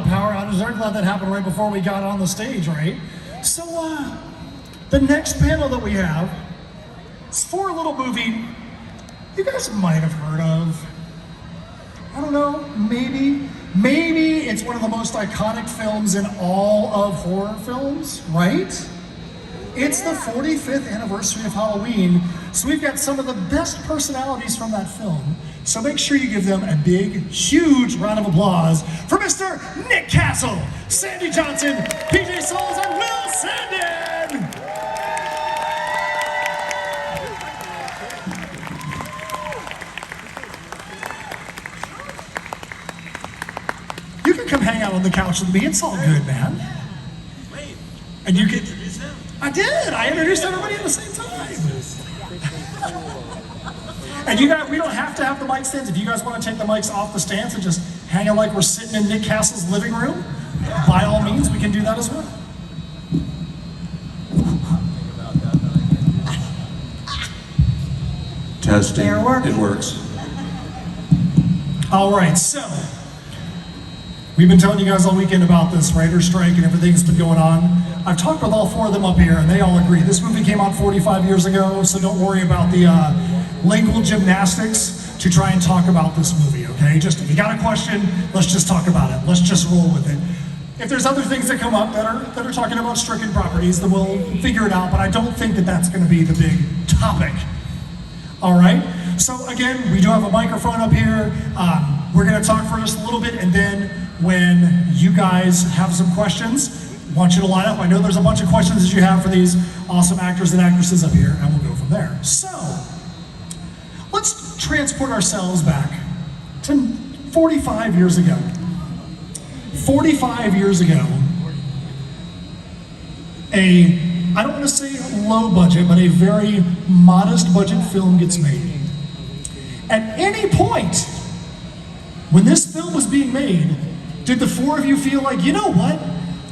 power outage. I'm glad that happened right before we got on the stage, right? So, the next panel that we have is for a little movie you guys might have heard of. I don't know, maybe it's one of the most iconic films in all of horror films, right? It's the 45th anniversary of Halloween, so we've got some of the best personalities from that film. So make sure you give them a big, huge round of applause for Mr. Nick Castle, Sandy Johnson, PJ Souls, and Will Sandin! You can come hang out on the couch with me, it's all good, man. And you can... I did! I introduced everybody at the same time! And you guys, we don't have to have the mic stands. If you guys want to take the mics off the stands and just hang out like we're sitting in Nick Castle's living room, by all means, we can do that as well. Testing. It works. All right, so we've been telling you guys all weekend about this writer's strike and everything that's been going on. I've talked with all four of them up here, and they all agree. This movie came out 45 years ago, so don't worry about the lingual gymnastics to try and talk about this movie, okay? Just, if you got a question, let's just talk about it. Let's just roll with it. If there's other things that come up that are talking about stricken properties, then we'll figure it out, but I don't think that that's gonna be the big topic. All right? So again, we do have a microphone up here. We're gonna talk for just a little bit, and then when you guys have some questions, I want you to line up. I know there's a bunch of questions that you have for these awesome actors and actresses up here, and we'll go from there. So, let's transport ourselves back to 45 years ago. 45 years ago, I don't want to say low budget, but a very modest budget film gets made. At any point, when this film was being made, did the four of you feel like, you know what?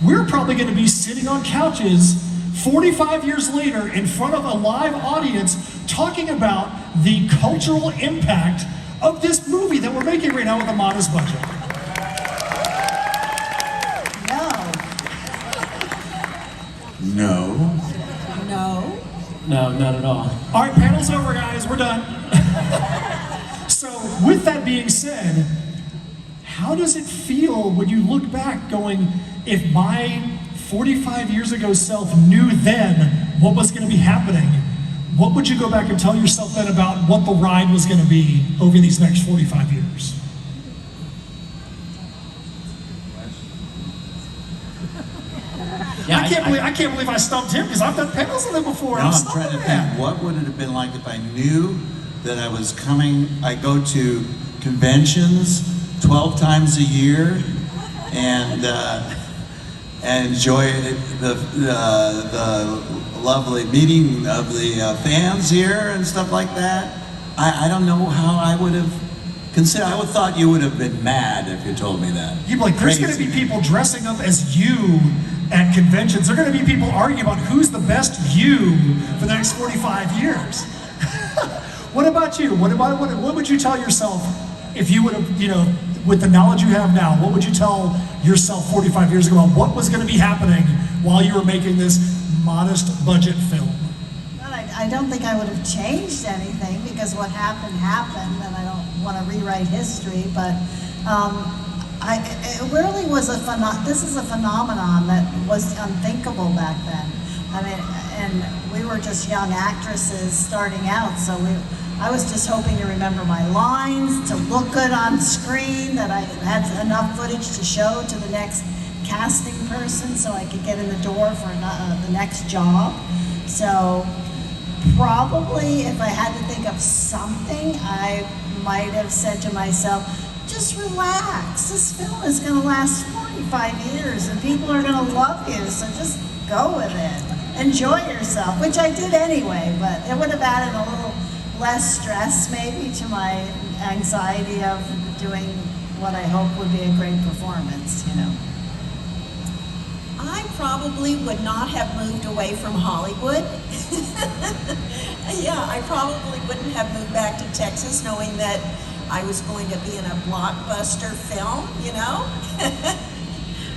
We're probably going to be sitting on couches 45 years later in front of a live audience talking about the cultural impact of this movie that we're making right now with a modest budget? No. No, not at all. All right, panel's over, guys. We're done. So, with that being said, how does it feel when you look back going, if my 45 years ago self knew then what was going to be happening, what would you go back and tell yourself then about what the ride was going to be over these next 45 years? Yeah, I can't believe I stumped him because I've done panels with him before. No, I'm trying to think, what would it have been like if I knew that I was coming, I go to conventions 12 times a year and enjoy the lovely meeting of the fans here and stuff like that. I don't know how I would have considered. I would have thought you would have been mad if you told me that. You'd be like, there's going to be people dressing up as you at conventions. There are going to be people arguing about who's the best you for the next 45 years. What about you? What would you tell yourself if you would have, you know, with the knowledge you have now, what would you tell yourself 45 years ago about what was going to be happening while you were making this modest budget film? Well, I don't think I would have changed anything because what happened, and I don't want to rewrite history, but it really was this is a phenomenon that was unthinkable back then. I mean, and we were just young actresses starting out, so I was just hoping to remember my lines, to look good on screen, that I had enough footage to show to the next casting person so I could get in the door for the next job. So probably if I had to think of something, I might have said to myself, just relax. This film is going to last 45 years and people are going to love you, so just go with it. Enjoy yourself, which I did anyway, but it would have added a little less stress maybe to my anxiety of doing what I hope would be a great performance, you know. I probably would not have moved away from Hollywood. Yeah, I probably wouldn't have moved back to Texas knowing that I was going to be in a blockbuster film, you know?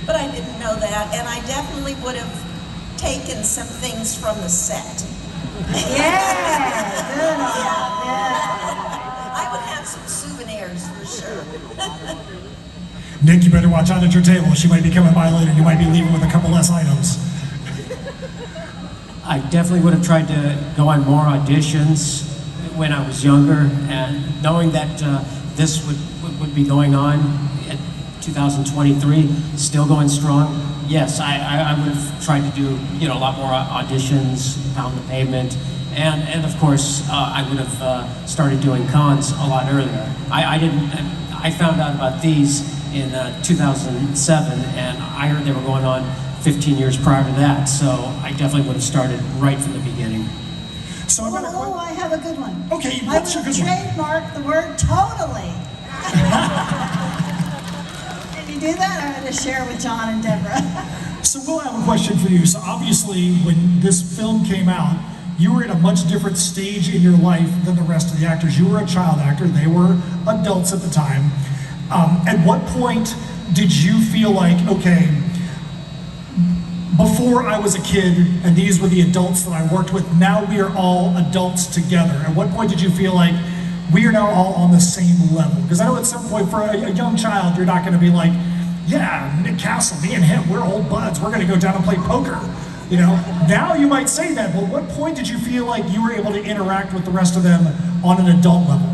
but I didn't know that, and I definitely would have taken some things from the set. Yeah, good on that, I would have some souvenirs for sure. Nick, you better watch out at your table. She might be coming by later. You might be leaving with a couple less items. I definitely would have tried to go on more auditions when I was younger, and knowing that this would be going on in 2023, still going strong. Yes, I would have tried to do a lot more auditions, pound the pavement, and of course I would have started doing cons a lot earlier. I found out about these in 2007, and I heard they were going on 15 years prior to that, so I definitely would have started right from the beginning. So I'm gonna. Oh, I have a good one. Okay, I what's your would good one? trademark the word totally. Can you do that? I'm going to share with John and Deborah. So we'll have a question for you. So obviously, when this film came out, you were in a much different stage in your life than the rest of the actors. You were a child actor. They were adults at the time. At what point did you feel like, okay, before I was a kid and these were the adults that I worked with, now we are all adults together? At what point did you feel like we are now all on the same level? Because I know at some point for a young child, you're not going to be like, yeah, Nick Castle, me and him, we're old buds. We're going to go down and play poker. Now you might say that, but at what point did you feel like you were able to interact with the rest of them on an adult level?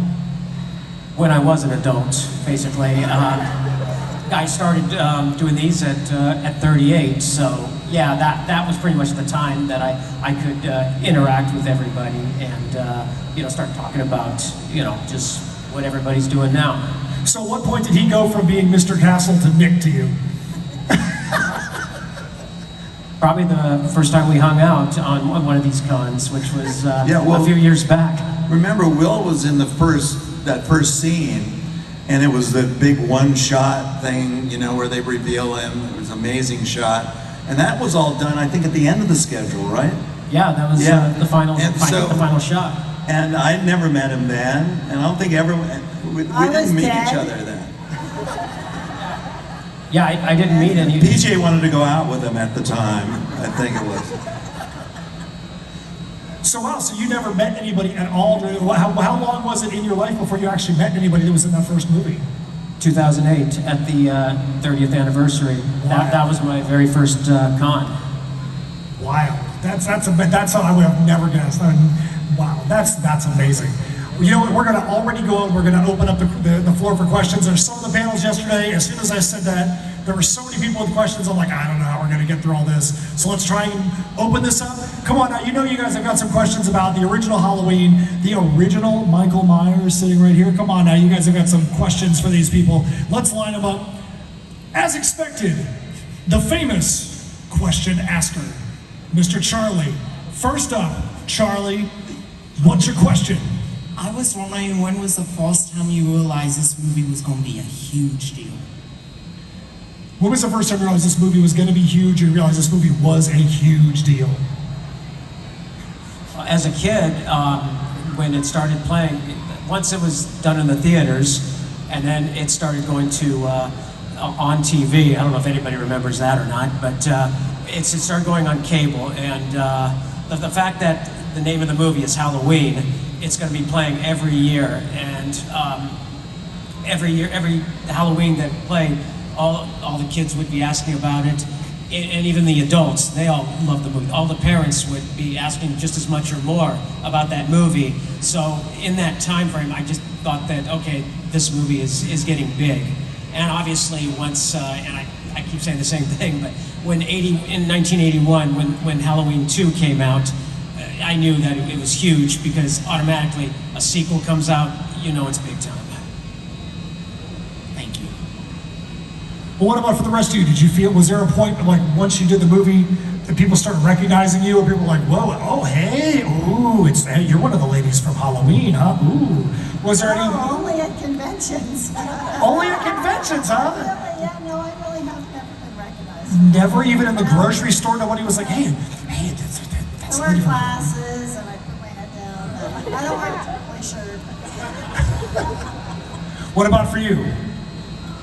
When I was an adult, basically. I started doing these at 38, so yeah, that was pretty much the time that I could interact with everybody and start talking about just what everybody's doing now. So at what point did he go from being Mr. Castle to Nick to you? Probably the first time we hung out on one of these cons, which was a few years back. Remember, Will was in that first scene, and it was the big one-shot thing, where they reveal him. It was an amazing shot, and that was all done, I think, at the end of the schedule, right? Yeah, that was the final shot. And I'd never met him then, and I don't think we didn't meet each other then. Yeah, I didn't meet any. PJ wanted to go out with him at the time, I think it was. So wow, so you never met anybody at all? How long was it in your life before you actually met anybody that was in that first movie? 2008 at the 30th anniversary. Wow. That was my very first con. Wild. That's how I would have never guessed. Wow, that's amazing. You know what, we're going to already go and we're going to open up the floor for questions. There's some of the panels yesterday. As soon as I said that, there were so many people with questions. I'm like, I don't know how we're going to get through all this. So let's try and open this up. Come on now, you guys have got some questions about the original Halloween, the original Michael Myers sitting right here. Come on now, you guys have got some questions for these people. Let's line them up. As expected, the famous question asker, Mr. Charlie. First up, Charlie, what's your question? I was wondering, when was the first time you realized this movie was going to be a huge deal? When was the first time you realized this movie was going to be huge and you realized this movie was a huge deal? As a kid, when it started playing, once it was done in the theaters, and then it started going to on TV. I don't know if anybody remembers that or not, but it started going on cable, and the fact that the name of the movie is Halloween, it's going to be playing every year, and every Halloween that played, all the kids would be asking about it, and even the adults, they all loved the movie. All the parents would be asking just as much or more about that movie. So in that time frame, I just thought that, okay, this movie is getting big. And obviously once, and I keep saying the same thing, but in 1981, when Halloween 2 came out, I knew that it was huge, because automatically a sequel comes out, it's big time. Thank you. Well, what about for the rest of you? Did you feel, was there a point, like, once you did the movie, that people started recognizing you, and people were like, whoa, oh, hey, ooh, hey, you're one of the ladies from Halloween, huh? Ooh. Was there any? Only at conventions. Only at conventions, huh? Really, yeah, no, I really have never been recognized. Never even in the grocery store, nobody was like, hey, that's I wear glasses and I put my head down. I don't wear a turquoise shirt. What about for you?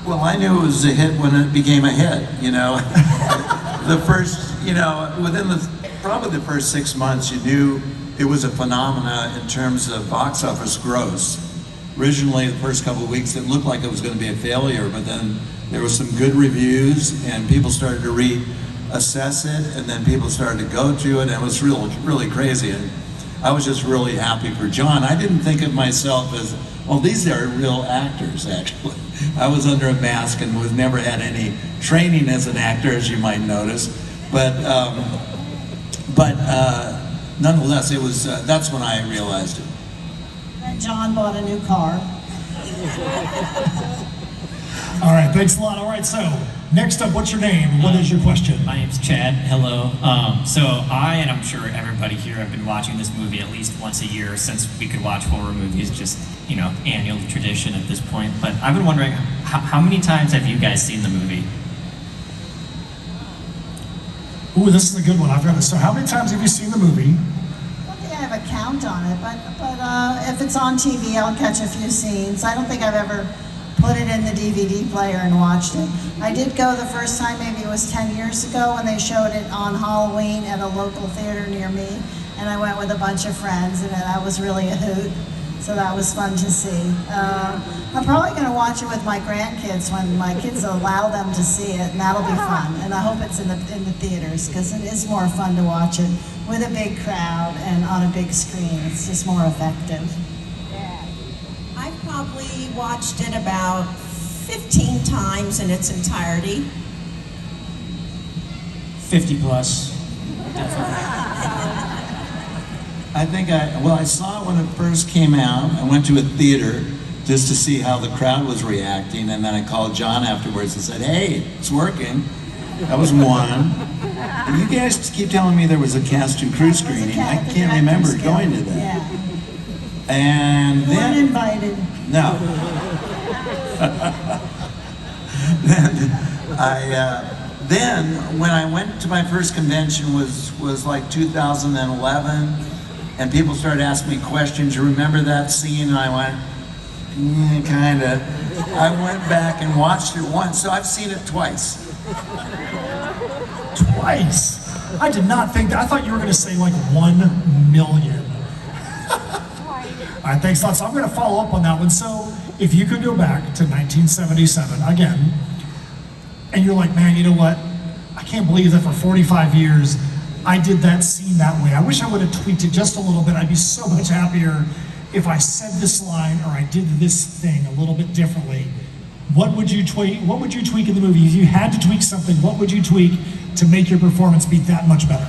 Well, I knew it was a hit when it became a hit, you know. The first, you know, within probably the first 6 months, you knew it was a phenomena in terms of box office gross. Originally, the first couple of weeks, it looked like it was going to be a failure, but then there were some good reviews, and people started to reassess it, and then people started to go to it, and it was really crazy. And I was just really happy for John. I didn't think of myself as, well, these are real actors, actually. I was under a mask and was never had any training as an actor, as you might notice. But nonetheless, it was. That's when I realized it. And John bought a new car. All right, thanks a lot. All right, so next up, what's your name? What is your question? My name's Chad. Hello. So and I'm sure everybody here have been watching this movie at least once a year since we could watch horror movies, just, you know, annual tradition at this point. But I've been wondering, how many times have you guys seen the movie? Ooh, this is a good one. I've got this. So how many times have you seen the movie? I don't think I have a count on it, but if it's on TV, I'll catch a few scenes. I don't think I've ever put it in the DVD player and watched it. I did go the first time, maybe it was 10 years ago, when they showed it on Halloween at a local theater near me, and I went with a bunch of friends, and that was really a hoot. So that was fun to see. I'm probably going to watch it with my grandkids when my kids allow them to see it, and that'll be fun. And I hope it's in the theaters, because it is more fun to watch it with a big crowd and on a big screen. It's just more effective. I've probably watched it about 15 times in its entirety. 50 plus, definitely. I think I saw it when it first came out. I went to a theater just to see how the crowd was reacting, and then I called John afterwards and said, "Hey, it's working." That was one. And you guys keep telling me there was a cast and crew screening. I can't remember going to that. Yeah. And You weren't then invited. no. Then when I went to my first convention was like 2011, and people started asking me questions. You remember that scene? And I went, kinda. I went back and watched it once, so I've seen it twice. Twice. I did not think that. I thought you were going to say like 1 million. All right, thanks a lot. So I'm going to follow up on that one. So if you could go back to 1977 again, and you're like, man, you know what? I can't believe that for 45 years I did that scene that way. I wish I would have tweaked it just a little bit. I'd be so much happier if I said this line or I did this thing a little bit differently. What would you tweak? What would you tweak in the movie? If you had to tweak something, what would you tweak to make your performance be that much better?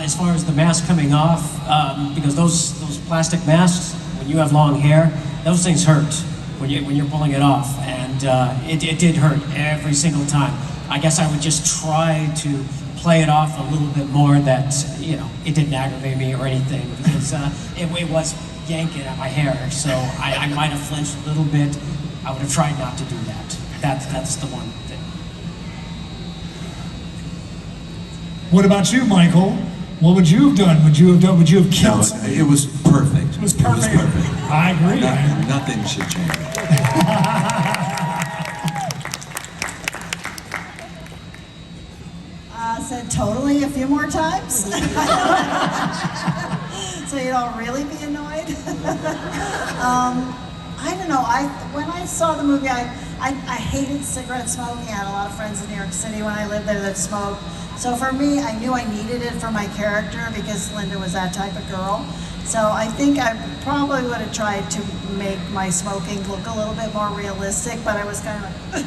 As far as the mask coming off, because those plastic masks, when you have long hair, those things hurt when you're pulling it off, and it did hurt every single time. I guess I would just try to play it off a little bit more, that, you know, it didn't aggravate me or anything, because it was yanking at my hair, so I might have flinched a little bit. I would have tried not to do that. That's the one thing. What about you, Michael? What would you have done? Would you have killed No, somebody? it was perfect. It was perfect. I agree. Nothing should change. Said totally a few more times. So you don't really be annoyed. I don't know. When I saw the movie, I hated cigarette smoking. I had a lot of friends in New York City when I lived there that smoked. So for me, I knew I needed it for my character because Linda was that type of girl. So I think I probably would have tried to make my smoking look a little bit more realistic, but I was kind of like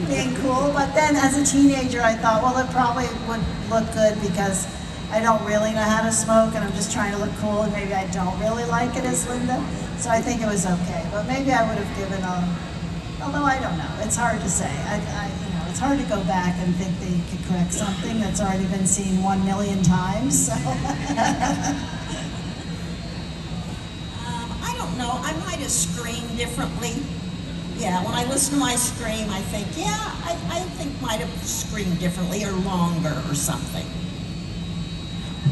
being cool. But then as a teenager, I thought, well, it probably would look good because I don't really know how to smoke and I'm just trying to look cool, and maybe I don't really like it as Linda. So I think it was okay. But maybe I would have given although I don't know. It's hard to say. It's hard to go back and think that you could correct something that's already been seen 1 million times. So. I don't know. I might have screamed differently. Yeah, when I listen to my scream, I think, I think might have screamed differently or longer or something.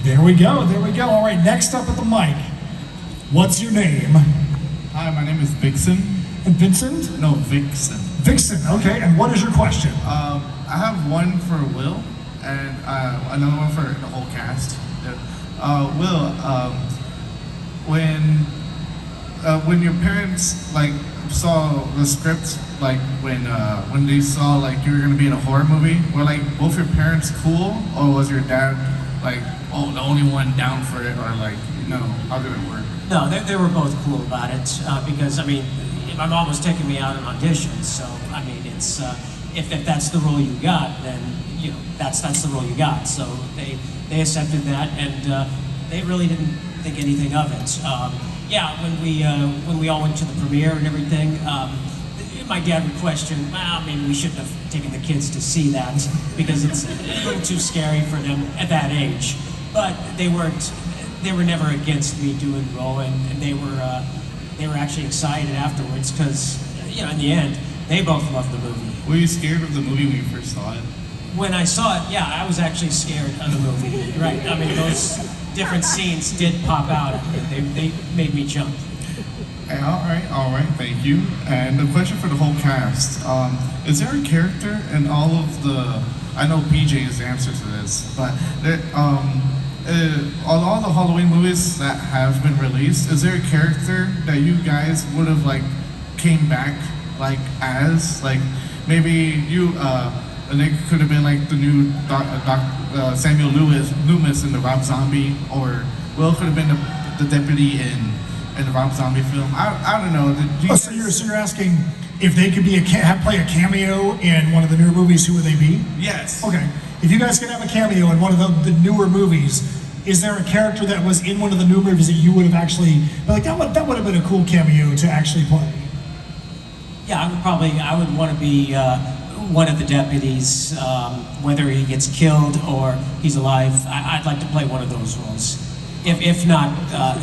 There we go. All right, next up at the mic. What's your name? Hi, my name is Vixen. And Vincent? No, Vixen. Vixen, okay. And what is your question? I have one for Will and another one for the whole cast. Will, when your parents like saw the script, like when they saw like you were gonna be in a horror movie, were like both your parents cool, or was your dad like, oh, the only one down for it, or like, you know, how did it work? No, they were both cool about it because I mean, my mom was taking me out on auditions, so I mean, it's if that's the role you got, then you know that's the role you got. So they accepted that, and they really didn't think anything of it. Yeah, when we all went to the premiere and everything, my dad would question, well, maybe we shouldn't have taken the kids to see that because it's a little too scary for them at that age. But they were never against me doing the role, and they were actually excited afterwards because, you know, in the end, they both loved the movie. Were you scared of the movie when you first saw it? When I saw it, yeah, I was actually scared of the movie. Right? I mean, those different scenes did pop out at me. They made me jump. Hey, all right, thank you. And the question for the whole cast: is there a character in all of the? I know PJ is the answer to this, but there, on all the Halloween movies that have been released, is there a character that you guys would have like came back like as like maybe you? And it could have been like the new Samuel Loomis in the Rob Zombie, or Will could have been the deputy in the Rob Zombie film. I don't know. So you're asking if they could be play a cameo in one of the newer movies, who would they be? Yes. Okay. If you guys could have a cameo in one of the newer movies, is there a character that was in one of the new movies that you would have actually like that would have been a cool cameo to actually play? Yeah, I would want to be one of the deputies, whether he gets killed or he's alive. I'd like to play one of those roles, if not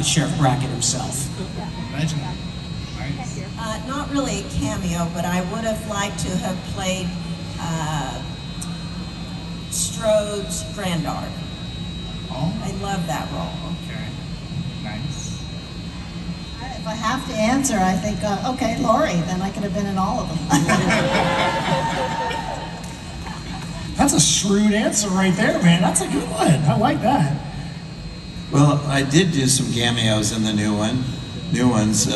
Sheriff Brackett himself. Legend. Nice. Not really a cameo, but I would have liked to have played Strode's granddaughter. Oh. I love that role. Okay. Nice. If I have to answer, I think, okay, Lori, then I could have been in all of them. That's a shrewd answer right there, man. That's a good one. I like that. Well, I did do some cameos in the new ones,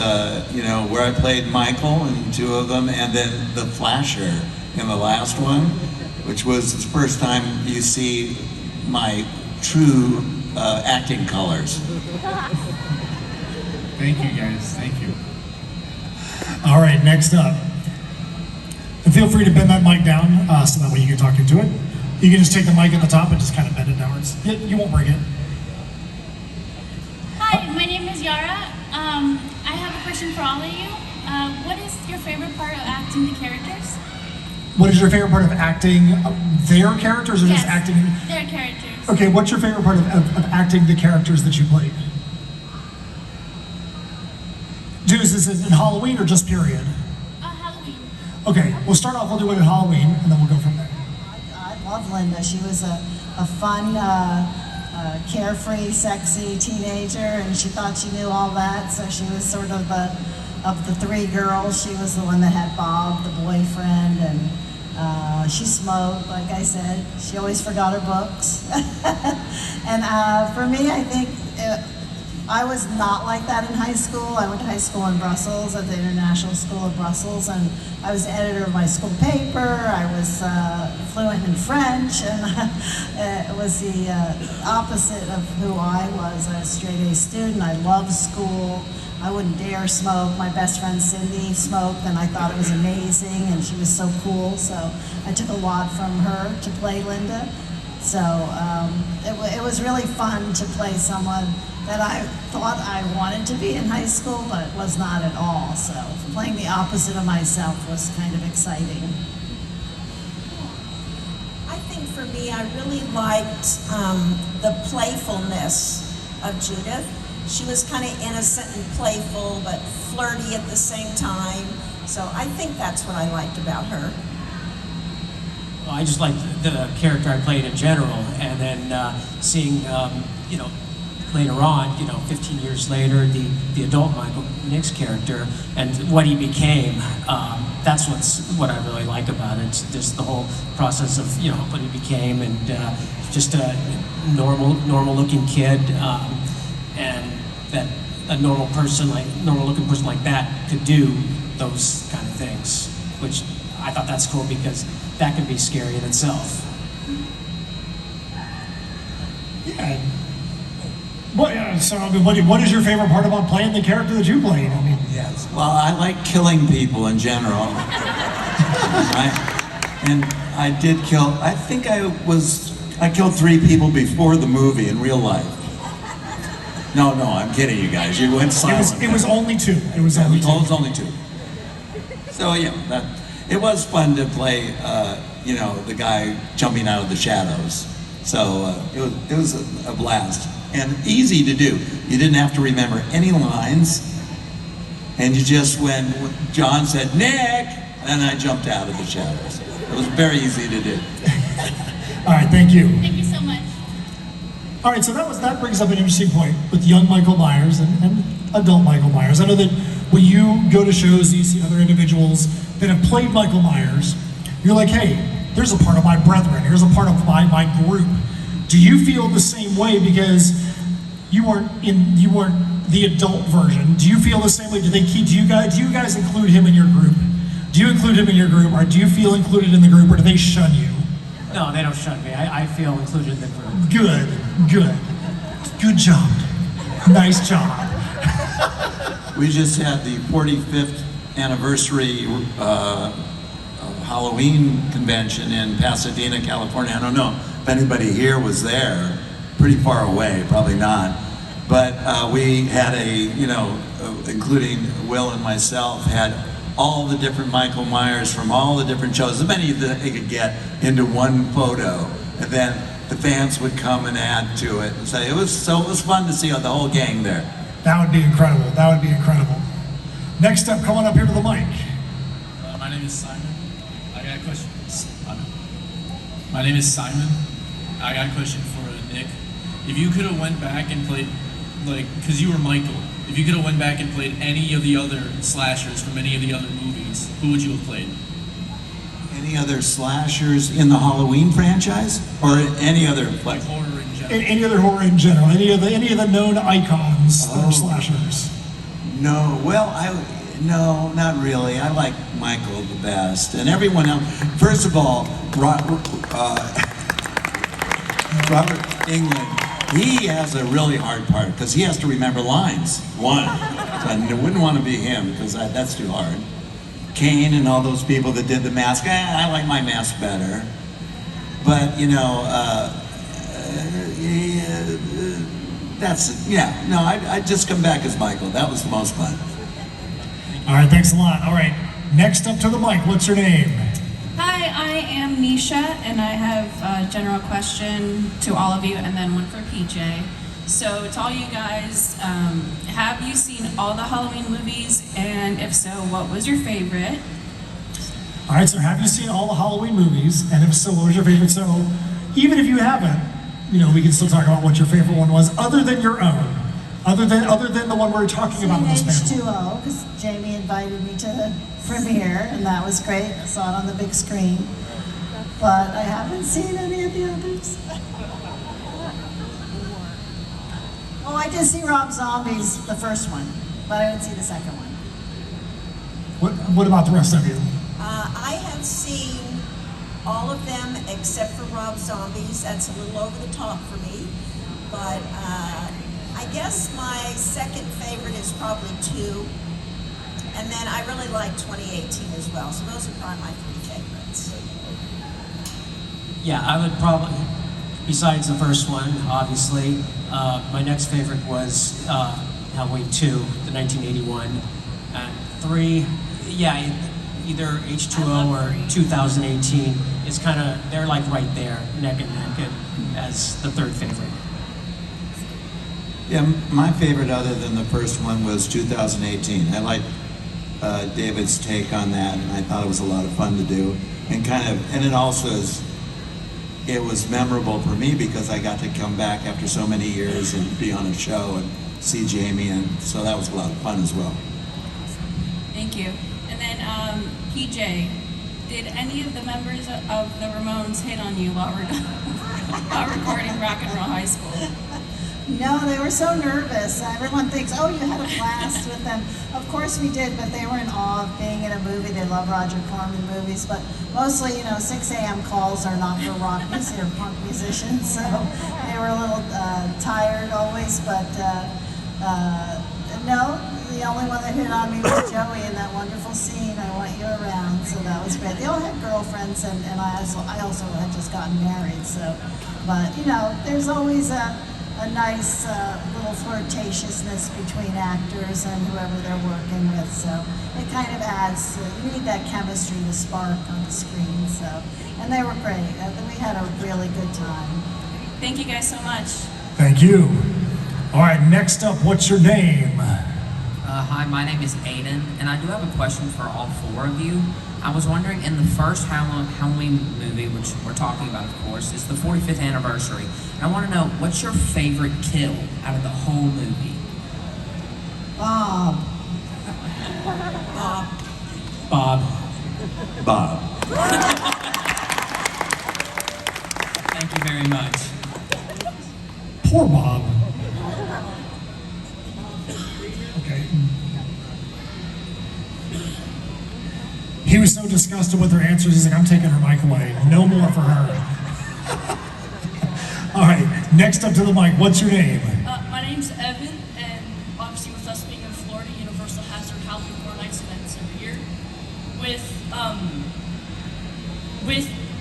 you know, where I played Michael in two of them, and then the Flasher in the last one, which was the first time you see my true acting colors. Thank you, guys. Thank you. All right, next up. And feel free to bend that mic down so that way you can talk into it. You can just take the mic at the top and just kind of bend it downwards. You won't break it. Hi, my name is Yara. I have a question for all of you. What is your favorite part of acting the characters? What is your favorite part of acting their characters or Yes, just acting? their characters. Okay, what's your favorite part of acting the characters that you played? Is this in Halloween or just period? Halloween. Okay, we'll start off, we'll do it at Halloween, and then we'll go from there. I love Linda. She was a fun, carefree, sexy teenager, and she thought she knew all that, so she was sort of the three girls, she was the one that had Bob, the boyfriend, and she smoked, like I said. She always forgot her books. And for me, I think I was not like that in high school. I went to high school in Brussels at the International School of Brussels, and I was editor of my school paper. I was fluent in French, and it was the opposite of who I was. I was a straight A student. I loved school. I wouldn't dare smoke. My best friend Cindy smoked, and I thought it was amazing, and she was so cool. So I took a lot from her to play Linda. So it was really fun to play someone that I thought I wanted to be in high school, but was not at all. So playing the opposite of myself was kind of exciting. I think for me, I really liked the playfulness of Judith. She was kind of innocent and playful, but flirty at the same time. So I think that's what I liked about her. Well, I just liked the character I played in general, and then seeing, you know, later on, 15 years later, the adult Michael Nick's character and what he became. That's what I really like about it. Just the whole process of what he became, and just a normal looking kid, and that a normal looking person like that could do those kind of things, which I thought that's cool because that can be scary in itself. Yeah. So, I mean, what is your favorite part about playing the character that you played? I mean, Yes. Well, I like killing people in general. Right? And I did kill. I think I killed 3 people before the movie in real life. No, I'm kidding, you guys. You went silent. it was only 2. It was only 2. It was only 2. So yeah, it was fun to play. The guy jumping out of the shadows. So it was a blast and easy to do. You didn't have to remember any lines, and you just when John said Nick, and I jumped out of the shadows. It was very easy to do. All right, thank you. Thank you so much. All right, so that brings up an interesting point with young Michael Myers and adult Michael Myers. I know that when you go to shows, you see other individuals that have played Michael Myers. You're like, hey, here's a part of my brethren. Here's a part of my group. Do you feel the same way because you weren't the adult version? Do you feel the same way? Do you guys include him in your group? Do you include him in your group, or do you feel included in the group, or do they shun you? No, they don't shun me. I feel included in the group. Good job. Nice job. We just had the 45th anniversary Halloween convention in Pasadena, California. I don't know if anybody here was there. Pretty far away, probably not. But we had including Will and myself, had all the different Michael Myers from all the different shows, as many that they could get into one photo. And then the fans would come and add to it. And it was fun to see the whole gang there. That would be incredible. Next up, coming up here to the mic. My name is Simon. I got a question. My name is Simon. I got a question for Nick. If you could have went back and played, because you were Michael, if you could have went back and played any of the other slashers from any of the other movies, who would you have played? Any other slashers in the Halloween franchise, or any other Horror in general. Any other horror in general? Any of the known icons that are slashers? No, no, not really. I like Michael the best, and everyone else. First of all, Robert Englund. He has a really hard part because he has to remember lines. One, so I wouldn't want to be him because that's too hard. Kane and all those people that did the mask. I like my mask better, but I'd just come back as Michael. That was the most fun. All right, thanks a lot. All right, next up to the mic. What's your name? Hi, I am Nisha, and I have a general question to all of you, and then one for PJ. So, to all you guys, have you seen all the Halloween movies? And if so, what was your favorite? All right, so have you seen all the Halloween movies? And if so, what was your favorite? So, even if you haven't, we can still talk about what your favorite one was, other than your own. Other than the one we're talking about in this panel. H2O, because Jamie invited me to the premiere, and that was great. I saw it on the big screen. But I haven't seen any of the others. Oh, I did see Rob Zombie's, the first one, but I didn't see the second one. What about the rest of you? I have seen all of them except for Rob Zombie's. That's a little over the top for me. But I guess my second favorite is probably 2. And then I really like 2018 as well. So those are probably my 3 favorites. Yeah, I would probably, besides the first one, obviously, my next favorite was Halloween 2, the 1981. And 3, yeah, either H2O or 2018. It's kind of, they're like right there, neck and neck, as the third favorite. Yeah, my favorite other than the first one was 2018. I liked David's take on that, and I thought it was a lot of fun to do. And it also is it was memorable for me because I got to come back after so many years and be on a show and see Jamie, and so that was a lot of fun as well. Thank you. And then PJ, did any of the members of the Ramones hit on you while recording Rock and Roll High School? No, they were so nervous. Everyone thinks, oh, you had a blast with them. Of course we did, but they were in awe of being in a movie. They love Roger Corman movies, but mostly, 6 a.m. calls are not for rock music or punk musicians, so they were a little tired always, but no, the only one that hit on me was Joey in that wonderful scene, I Want You Around, so that was great. They all had girlfriends, and I also had just gotten married, so, but, there's always a nice little flirtatiousness between actors and whoever they're working with, so it kind of adds, you need that chemistry to spark on the screen, so, and they were great. We had a really good time. Thank you guys so much. Thank you. All right, next up, what's your name? Hi, my name is Aiden, and I do have a question for all four of you. I was wondering, in the first Halloween movie, which we're talking about, of course, is the 45th anniversary. And I want to know, what's your favorite kill out of the whole movie? Bob. Bob. Thank you very much. Poor Bob. Okay. He was so disgusted with her answers, he's like, I'm taking her mic away. No more for her. All right, next up to the mic, what's your name? My name's Evan, and obviously with us being in Florida, Universal has their Halloween Horror Nights events every year. With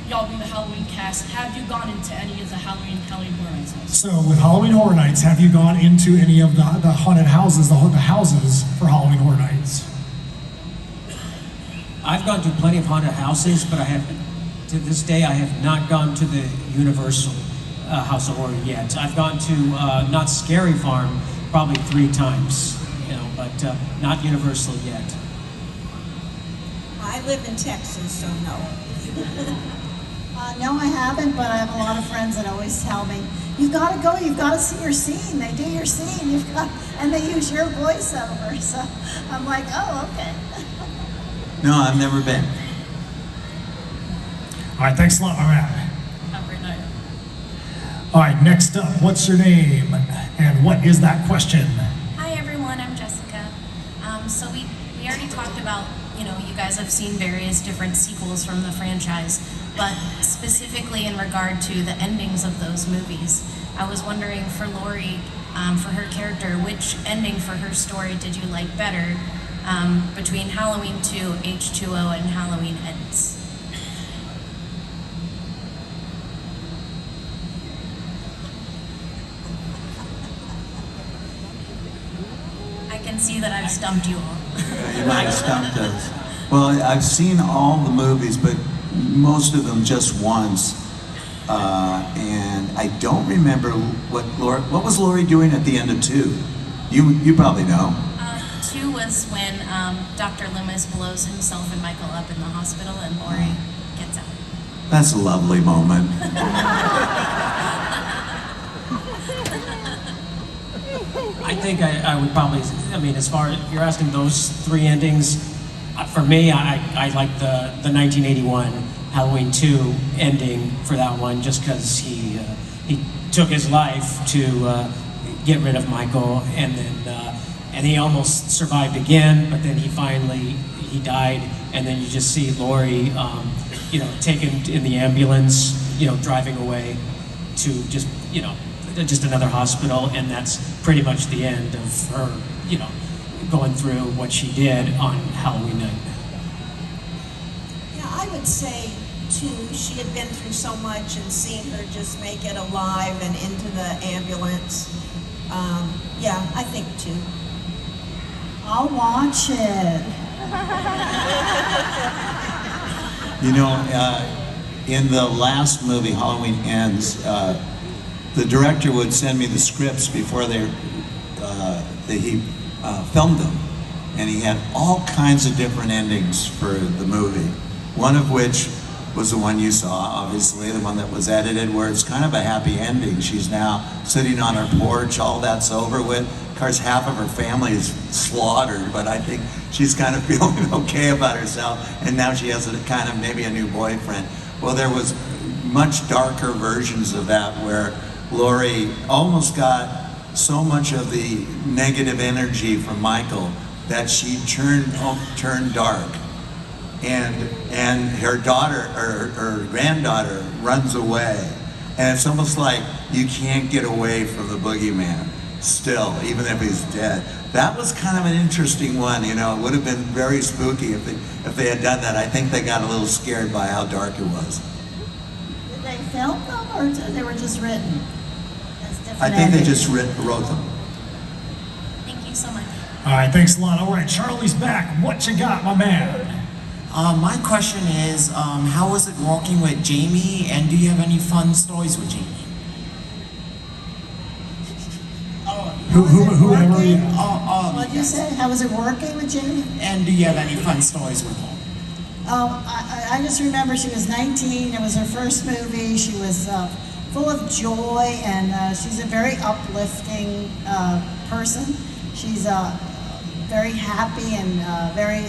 y'all being the Halloween cast, have you gone into any of the Halloween Horror Nights events? So with Halloween Horror Nights, have you gone into any of the haunted houses, the houses for Halloween Horror Nights? I've gone to plenty of haunted houses, but to this day, I have not gone to the Universal House of Horror yet. I've gone to not Scary Farm probably 3 times, but not Universal yet. I live in Texas, so no. No, I haven't, but I have a lot of friends that always tell me, you've got to go, you've got to see your scene. They do your scene, and they use your voiceover. So I'm like, oh, okay. No, I've never been. All right, thanks a lot, my man. Have a great night. All right, next up, what's your name? And what is that question? Hi everyone, I'm Jessica. So we already talked about, you guys have seen various different sequels from the franchise, but specifically in regard to the endings of those movies. I was wondering for Laurie, for her character, which ending for her story did you like better between Halloween 2, H2O, and Halloween Ends? I can see that I've stumped you all. You might have stumped us. Well, I've seen all the movies, but most of them just once. And I don't remember what was Laurie doing at the end of 2? You probably know. 2 was when Dr. Loomis blows himself and Michael up in the hospital and Laurie gets out. That's a lovely moment. I think I would probably, as far as you're asking those 3 endings, for me, I like the 1981 Halloween 2 ending for that one, just because he took his life to get rid of Michael, and then and he almost survived again, but then he died, and then you just see Laurie, taken in the ambulance, driving away to just another hospital, and that's pretty much the end of her, going through what she did on Halloween night. Yeah, I would say, too, she had been through so much, and seeing her just make it alive and into the ambulance. Yeah, I think 2. I'll watch it. In the last movie, Halloween Ends, the director would send me the scripts before he filmed them, and he had all kinds of different endings for the movie. One of which was the one you saw, obviously, the one that was edited, where it's kind of a happy ending. She's now sitting on her porch, all that's over with. Of course, half of her family is slaughtered, but I think she's kind of feeling okay about herself, and now she has a kind of maybe a new boyfriend. Well, there was much darker versions of that where Laurie almost got so much of the negative energy from Michael that she turned dark. And her daughter, or her granddaughter, runs away. And it's almost like you can't get away from the boogeyman still, even if he's dead. That was kind of an interesting one, you know. It would have been very spooky if they had done that. I think they got a little scared by how dark it was. Did they film them, or they were just written? As different I think they endings? just wrote them. Thank you so much. All right, thanks a lot. All right, Charlie's back. What you got, my man? My question is, how was it working with Jamie, and do you have any fun stories with Jamie? Whoever you... What'd you say? How was it working with Jamie? And do you have any fun stories with him? I just remember she was 19. It was her first movie. She was full of joy, and she's a very uplifting person. She's very happy and very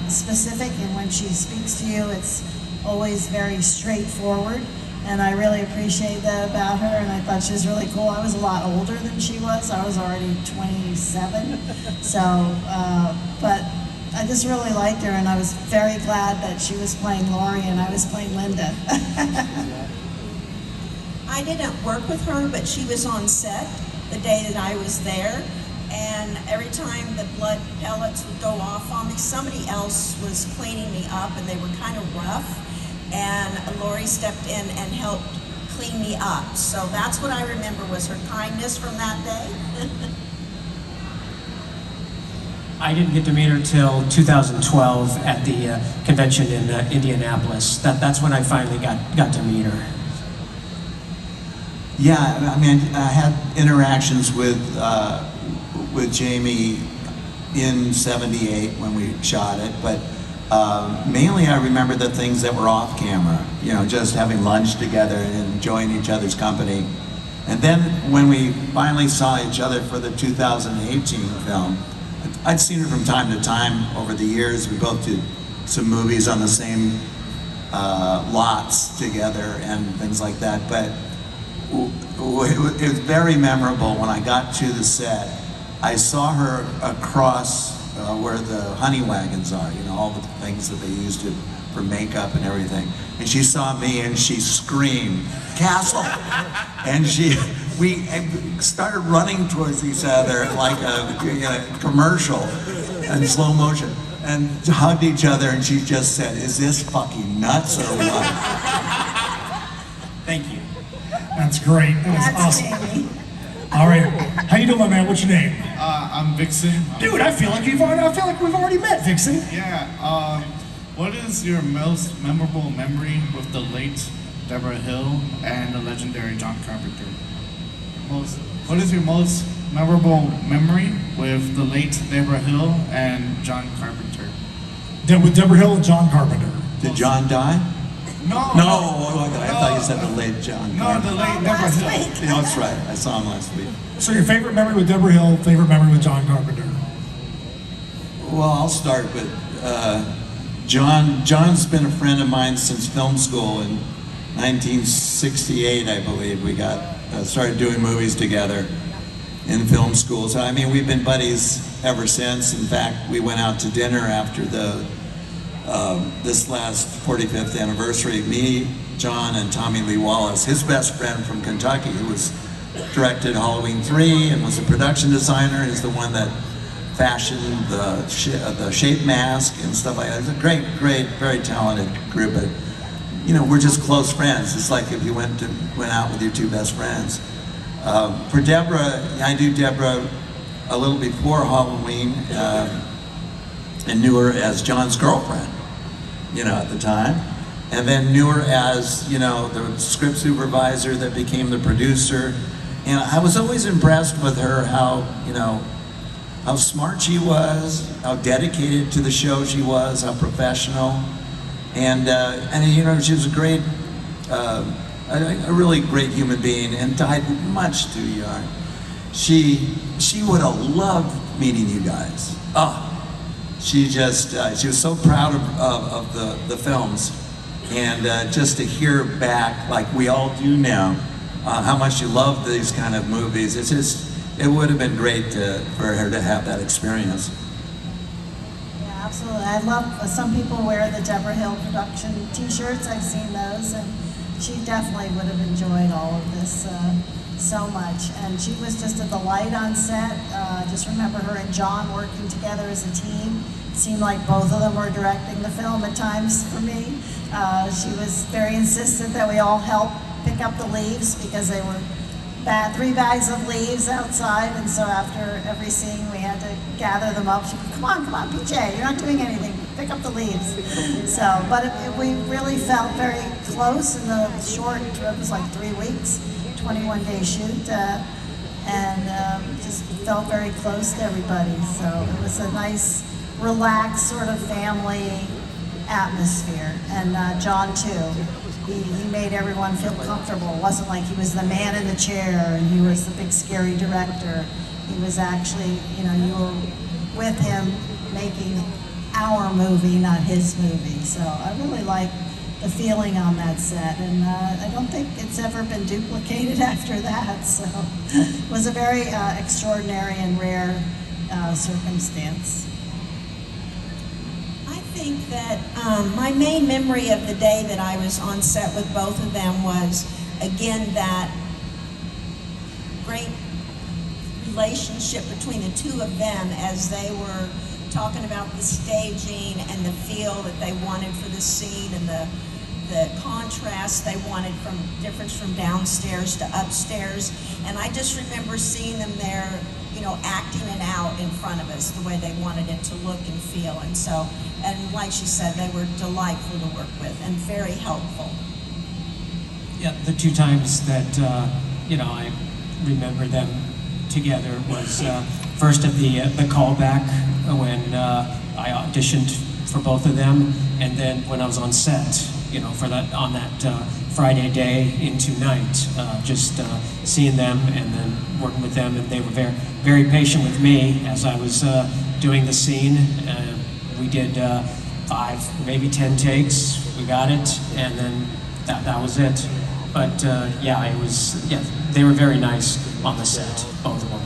specific, and when she speaks to you, it's always very straightforward. And I really appreciate that about her, and I thought she was really cool. I was a lot older than she was. I was already 27. So, but I just really liked her, and I was very glad that she was playing Laurie and I was playing Linda. I didn't work with her, but she was on set the day that I was there. And every time the blood pellets would go off on me, somebody else was cleaning me up, and they were kind of rough. And Laurie stepped in and helped clean me up. So that's what I remember, was her kindness from that day. I didn't get to meet her till 2012 at the convention in Indianapolis. That's when I finally got to meet her. Yeah, I mean, I had interactions with Jamie in '78 when we shot it, but mainly I remember the things that were off camera, you know, just having lunch together and enjoying each other's company. And then when we finally saw each other for the 2018 film, I'd seen her from time to time over the years. We both did some movies on the same lots together and things like that, but it was very memorable when I got to the set. I saw her across where the honey wagons are, you know, all the things that they used for makeup and everything. And she saw me and she screamed, "Castle!" And we started running towards each other like a commercial in slow motion, and hugged each other, and she just said, "Is this fucking nuts or what?" Thank you. That's great. That was awesome. All right, how you doing, my man? What's your name? I'm Vixen. Dude, I feel like we've already met, Vixen. Yeah. What is your most memorable memory with the late Deborah Hill and the legendary John Carpenter? What is your most memorable memory with the late Deborah Hill and John Carpenter? With Deborah Hill and John Carpenter. Did John die? No. I thought you said the late John. No, the late Deborah Hill. Yeah, that's right. I saw him last week. So your favorite memory with Deborah Hill, favorite memory with John Carpenter? Well, I'll start with John. John's been a friend of mine since film school in 1968, I believe. We got started doing movies together in film school. So I mean, we've been buddies ever since. In fact, we went out to dinner after this last 45th anniversary. Me, John, and Tommy Lee Wallace, his best friend from Kentucky, who was directed Halloween 3 and was a production designer, is the one that fashioned the shape mask and stuff like that. It's a great, very talented group. But you know, we're just close friends. It's like if you went out with your two best friends. For Deborah, I knew Deborah a little before Halloween and knew her as John's girlfriend, you know, at the time. And then knew her as, you know, the script supervisor that became the producer. And I was always impressed with her, how, you know, how smart she was, how dedicated to the show she was, how professional. And you know, she was a great, a really great human being, and died much too young. She would have loved meeting you guys. Oh, she was so proud of the films, and just to hear back, like we all do now, how much you love these kind of movies. It would have been great for her to have that experience. Yeah, absolutely. I love, some people wear the Deborah Hill production t-shirts. I've seen those, and she definitely would have enjoyed all of this so much. And she was just a delight on set. Just remember her and John working together as a team. It seemed like both of them were directing the film at times for me. She was very insistent that we all help pick up the leaves because they were 3 bags of leaves outside, and so after every scene we had to gather them up. She would, come on, PJ, you're not doing anything, pick up the leaves. So, but we really felt very close in the short, it was like 3 weeks, 21-day shoot, and just felt very close to everybody. So it was a nice, relaxed sort of family atmosphere, and John too. He made everyone feel comfortable. It wasn't like he was the man in the chair and he was the big scary director. He was actually, you know, you were with him making our movie, not his movie. So I really like the feeling on that set, and I don't think it's ever been duplicated after that. So it was a very extraordinary and rare circumstance. I think that my main memory of the day that I was on set with both of them was, again, that great relationship between the two of them as they were talking about the staging and the feel that they wanted for the scene, and the contrast they wanted from difference from downstairs to upstairs. And I just remember seeing them there, you know, acting it out in front of us the way they wanted it to look and feel. And so, and like she said, they were delightful to work with and very helpful. Yeah, the 2 times that you know, I remember them together was first at the callback when I auditioned for both of them, and then when I was on set, you know, for that on that Friday day into night, just seeing them and then working with them, and they were very, very patient with me as I was doing the scene. We did 5, maybe 10 takes. We got it, and then that was it. But yeah, it was, yeah, they were very nice on the set, both of them.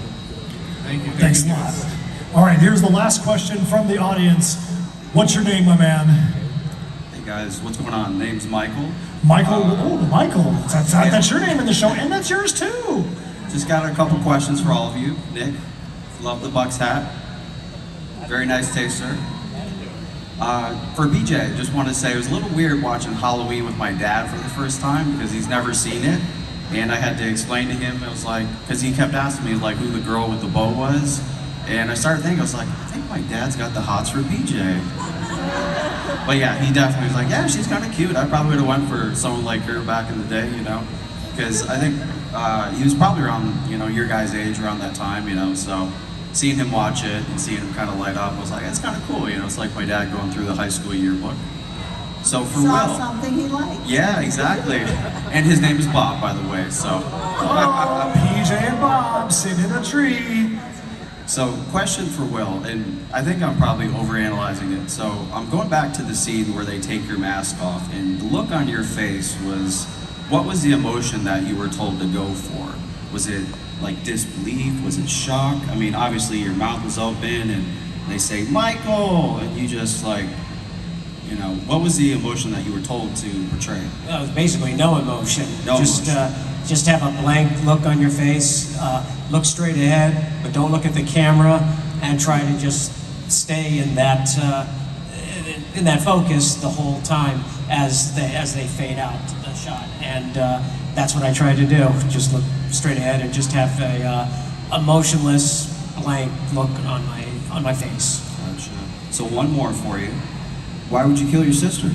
Thank you. Thanks a lot. All right, here's the last question from the audience. What's your name, my man? Hey guys, what's going on? Name's Michael. Michael, Michael. That's your name in the show, and that's yours too. Just got a couple questions for all of you. Nick, love the Bucks hat. Very nice taste, sir. For BJ, just want to say it was a little weird watching Halloween with my dad for the first time because he's never seen it. And I had to explain to him, it was like, because he kept asking me like who the girl with the bow was. And I started thinking, I was like, I think my dad's got the hots for BJ. But yeah, he definitely was like, yeah, she's kind of cute. I probably would have went for someone like her back in the day, you know? Because I think he was probably around, you know, your guys' age around that time, you know? So seeing him watch it and seeing him kind of light up, I was like, it's kind of cool, you know? It's like my dad going through the high school yearbook. So for Saw Will. something he liked. Yeah, exactly. And his name is Bob, by the way, so. Oh, PJ and Bob sitting in a tree. So, question for Will, and I think I'm probably overanalyzing it. So, I'm going back to the scene where they take your mask off, and the look on your face was, what was the emotion that you were told to go for? Was it like disbelief? Was it shock? I mean, obviously your mouth was open, and they say, Michael, and you just like, you know, what was the emotion that you were told to portray? Well, it was basically no emotion. No just, emotion. Just have a blank look on your face. Look straight ahead, but don't look at the camera, and try to just stay in that focus the whole time as they fade out the shot. And that's what I tried to do. Just look straight ahead and just have a motionless, blank look on my face. Gotcha. So one more for you. Why would you kill your sister?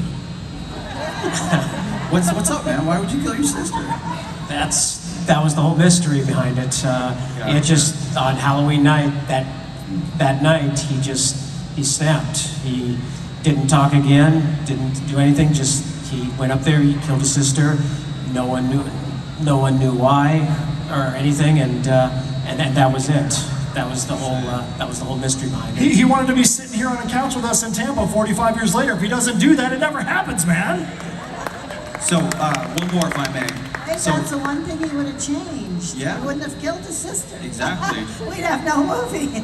What's up, man? Why would you kill your sister? That was the whole mystery behind it. It just on Halloween night, that night he snapped. didn't talk again, didn't do anything. Just he went up there, he killed his sister. No one knew why or anything, and that was it. That was the whole mystery behind it. He wanted to be sitting here on a couch with us in Tampa 45 years later. If he doesn't do that, it never happens, man. So, one more if I may. I think that's the one thing he would have changed. Yeah. He wouldn't have killed his sister. Exactly. We'd have no movie.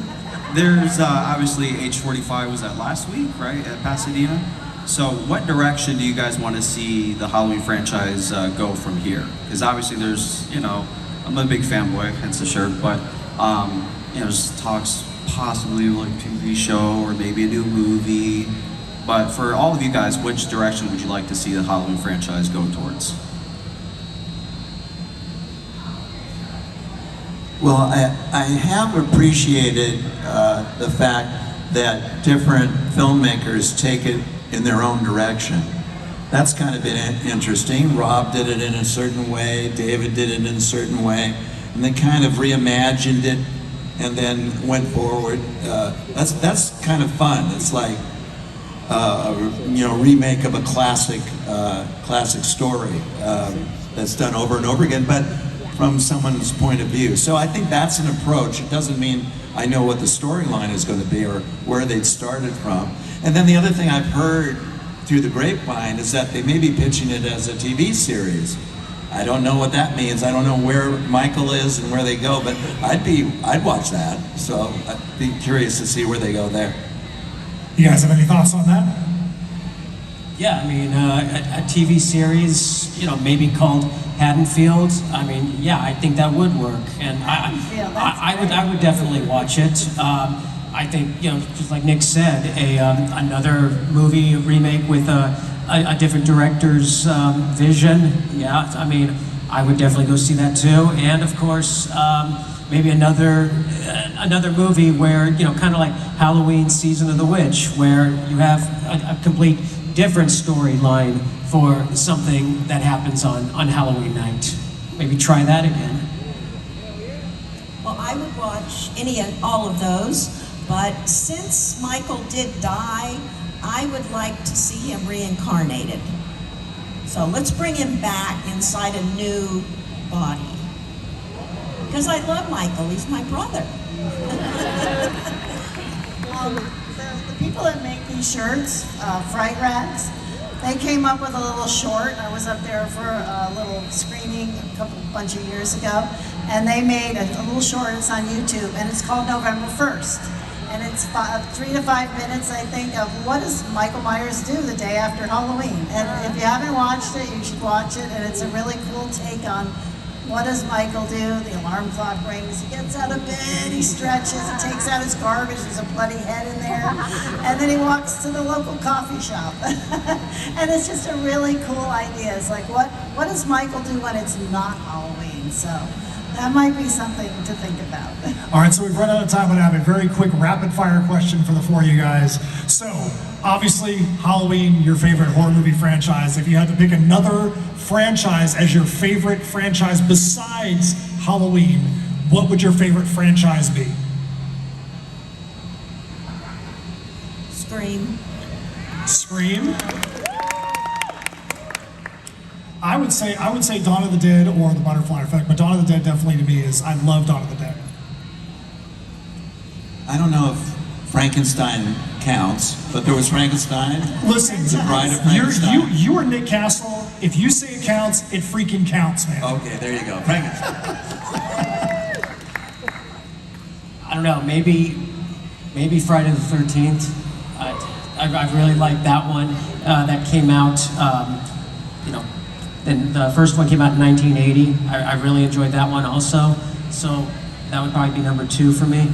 There's obviously H45 was that last week, right, at Pasadena? So what direction do you guys want to see the Halloween franchise go from here? Because obviously there's, I'm a big fanboy, hence the shirt, but there's talks possibly like TV show or maybe a new movie. But for all of you guys, which direction would you like to see the Halloween franchise go towards? Well, I have appreciated the fact that different filmmakers take it in their own direction. That's kind of been interesting. Rob did it in a certain way, David did it in a certain way, and they kind of reimagined it and then went forward. That's kind of fun. It's like remake of a classic story that's done over and over again, but from someone's point of view. So I think that's an approach. It doesn't mean I know what the storyline is going to be or where they'd started from. And then the other thing I've heard through the grapevine is that they may be pitching it as a TV series. I don't know what that means. I don't know where Michael is and where they go, but I'd watch that. So I'd be curious to see where they go there. You guys have any thoughts on that? Yeah, I mean, a TV series, maybe called Haddonfield. I mean, yeah, I think that would work, and I would definitely watch it. I think, just like Nick said, another movie remake with a different director's vision. Yeah, I mean, I would definitely go see that too. And of course, maybe another movie where, kind of like Halloween Season of the Witch, where you have a complete different storyline for something that happens on Halloween night. Maybe try that again. Well, I would watch any and all of those, but since Michael did die, I would like to see him reincarnated. So let's bring him back inside a new body. Because I love Michael, he's my brother. The people that make these shirts, Fright Rags, they came up with a little short. I was up there for a little screening a bunch of years ago, and they made a little short. It's on YouTube, and it's called November 1st. And it's 3 to 5 minutes, I think, of what does Michael Myers do the day after Halloween. And if you haven't watched it, you should watch it. And it's a really cool take on what does Michael do? The alarm clock rings, he gets out of bed, he stretches, he takes out his garbage, there's a bloody head in there, and then he walks to the local coffee shop. And it's just a really cool idea. It's like, what does Michael do when it's not Halloween? So that might be something to think about. All right, so we've run out of time, but I have a very quick rapid fire question for the four of you guys. So, obviously, Halloween, your favorite horror movie franchise. If you had to pick another franchise as your favorite franchise besides Halloween, what would your favorite franchise be? Scream. Scream? I would say Dawn of the Dead or The Butterfly Effect, but Dawn of the Dead definitely to me is, I love Dawn of the Dead. I don't know if Frankenstein counts, but there was Frankenstein. Listen, The Bride of Frankenstein. you are Nick Castle. If you say it counts, it freaking counts, man. Okay, there you go. Frankenstein. I don't know, maybe Friday the 13th. I really like that one. That came out, and the first one came out in 1980. I really enjoyed that one also. So that would probably be number 2 for me.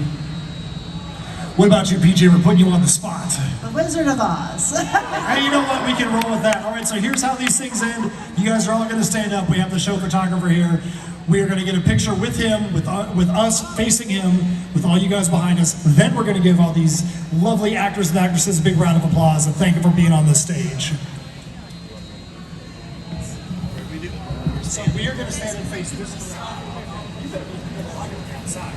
What about you, PJ? We're putting you on the spot. The Wizard of Oz. Hey, you know what? We can roll with that. All right, so here's how these things end. You guys are all going to stand up. We have the show photographer here. We are going to get a picture with him, with us facing him, with all you guys behind us. Then we're going to give all these lovely actors and actresses a big round of applause and thank them for being on the stage. So we are going to stand and face this. You better be outside.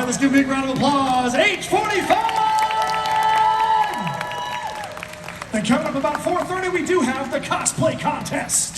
let's give a big round of applause. H45! And coming up about 4:30, we do have the cosplay contest.